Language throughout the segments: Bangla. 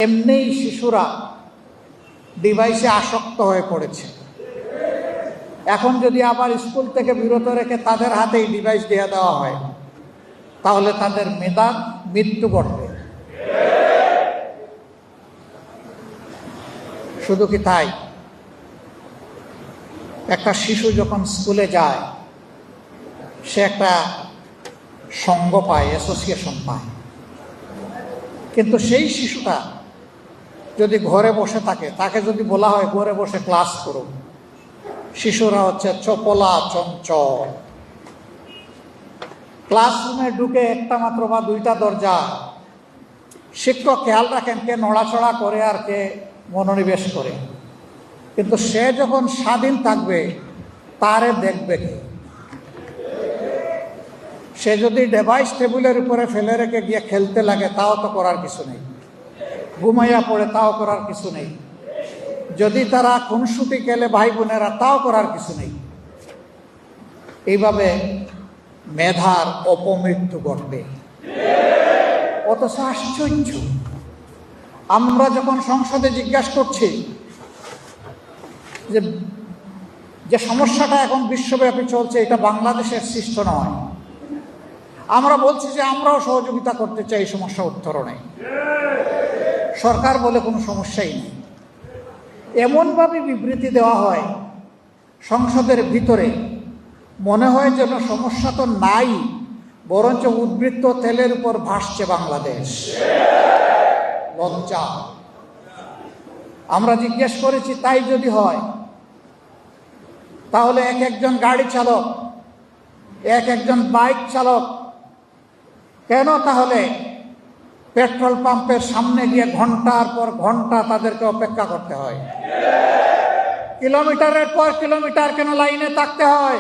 এমনিই শিশুরা ডিভাইসে আসক্ত হয়ে পড়েছে। এখন যদি আবার স্কুল থেকে বিরত রেখে তাদের হাতেই ডিভাইস দিয়ে দেওয়া হয়, তাহলে তাদের মেধার মৃত্যু ঘটবে। শুধু কি তাই, একটা শিশু যখন স্কুলে যায় সে একটা সঙ্গ পায়, অ্যাসোসিয়েশন পায়। কিন্তু সেই শিশুটা যদি ঘরে বসে থাকে, তাকে যদি বলা হয় ঘরে বসে ক্লাস করুন, শিশুরা হচ্ছে চপলা চঞ্চল। ক্লাসরুমে ঢুকে একটা মাত্র বা দুইটা দরজা, শিক্ষক খেয়াল রাখেন কে নড়াচড়া করে আর কে মনোনিবেশ করে। কিন্তু সে যখন স্বাধীন থাকবে তারে দেখবে কে? সে যদি ডিভাইস টেবিলের উপরে ফেলে রেখে গিয়ে খেলতে লাগে, তাও তো করার কিছু নেই। ঘুমাইয়া পড়ে, তাও করার কিছু নেই। যদি তারা খুনসুটি খেলে ভাই বোনেরা, তাও করার কিছু নেই। এইভাবে মেধার অপমৃত্যু ঘটবে। অথচ আশ্চর্য, আমরা যখন সংসদে জিজ্ঞাসা করছি যে সমস্যাটা এখন বিশ্বব্যাপী চলছে, এটা বাংলাদেশের সৃষ্ট নয়, আমরা বলছি যে আমরাও সহযোগিতা করতে চাই এই সমস্যা উত্তরণে। সরকার বলে কোনো সমস্যাই নেই। এমনভাবে বিবৃতি দেওয়া হয় সংসদের ভিতরে, মনে হয় যেন সমস্যা তো নাই, বরঞ্চ উদ্বৃত্ত তেলের উপর ভাসছে বাংলাদেশ। লজ্জা। আমরা জিজ্ঞেস করেছি, তাই যদি হয় তাহলে এক একজন গাড়ি চালক, এক একজন বাইক চালক কেন তাহলে পেট্রোল পাম্পের সামনে গিয়ে ঘন্টার পর ঘন্টা তাদেরকে অপেক্ষা করতে হয়? কিলোমিটারের পর কিলোমিটার কেন লাইনে থাকতে হয়?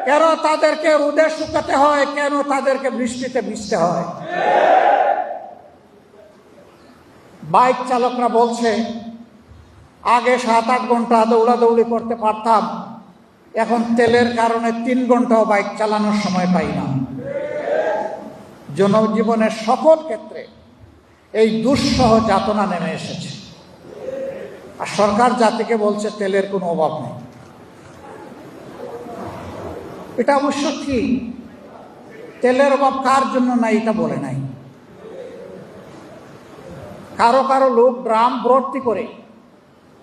কেন তাদেরকে রোদে শুকাতে হয়? কেন তাদেরকে বৃষ্টিতে ভিজতে হয়? বাইক চালকরা বলছে, আগে 7-8 ঘন্টা দৌড়াদৌড়ি করতে পারতাম, এখন তেলের কারণে 3 ঘন্টাও বাইক চালানোর সময় পাই না। জনজীবনের সকল ক্ষেত্রে এই দুঃসহ যাতনা নেমে এসেছে। আর সরকার জাতিকে বলছে তেলের কোনো অভাব নেই। এটা অবশ্য ঠিক, তেলের অভাব কার জন্য নাই এটা বলে নাই। কারো কারো লোক ড্রাম ভর্তি করে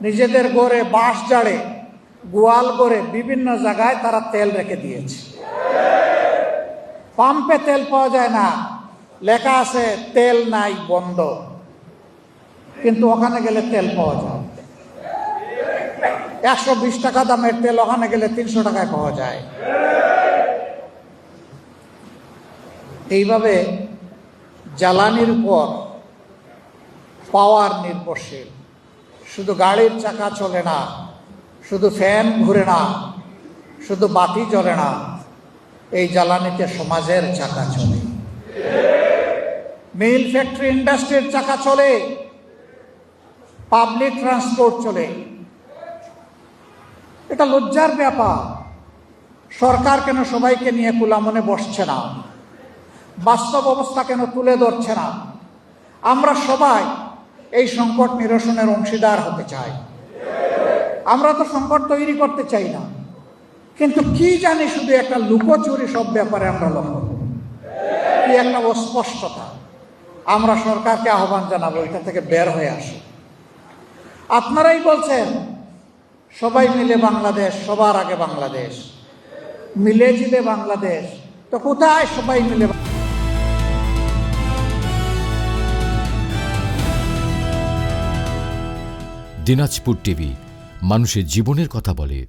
নিজেদের ঘরে, বাঁশ জাড়ে, গোয়াল করে বিভিন্ন জায়গায় তারা তেল রেখে দিয়েছে। পাম্পে তেল পাওয়া যায় না, লেখা আছে তেল নাই বন্ধ, কিন্তু ওখানে গেলে তেল পাওয়া যায়। 120 টাকা দামের তেল ওখানে গেলে 300 টাকায় পাওয়া যায়। এইভাবে জ্বালানির উপর পাওয়ার নির্ভরশীল। শুধু গাড়ির চাকা চলে না, শুধু ফ্যান ঘুরে না, শুধু বাতি জ্বলে না, এই জ্বালানিতে সমাজের চাকা চলে, মিল ফ্যাক্টরি ইন্ডাস্ট্রির চাকা চলে, পাবলিক ট্রান্সপোর্ট চলে। এটা লজ্জার ব্যাপার। সরকার কেন সবাইকে নিয়ে কুলামনে বসছে না? বাস্তব অবস্থা কেন তুলে ধরছে না? আমরা সবাই এই সংকট নিরসনের অংশীদার হতে চাই। আমরা তো সংকট তৈরি করতে চাই না, কিন্তু কি জানি শুধু একটা লুকোচুরি সব ব্যাপারে আমরা লক্ষ্য করি, কি একটা অস্পষ্টতা। আমরা সরকারকে আহ্বান জানাবো, এটা থেকে বের হয়ে আসে। আপনারাই বলছেন সবাই মিলে বাংলাদেশ, সবার আগে বাংলাদেশ, মিলে জিলে বাংলাদেশ। তো কোথায় সবাই মিলে? দিনাজপুর টিভি, মানুষের জীবনের কথা বলে।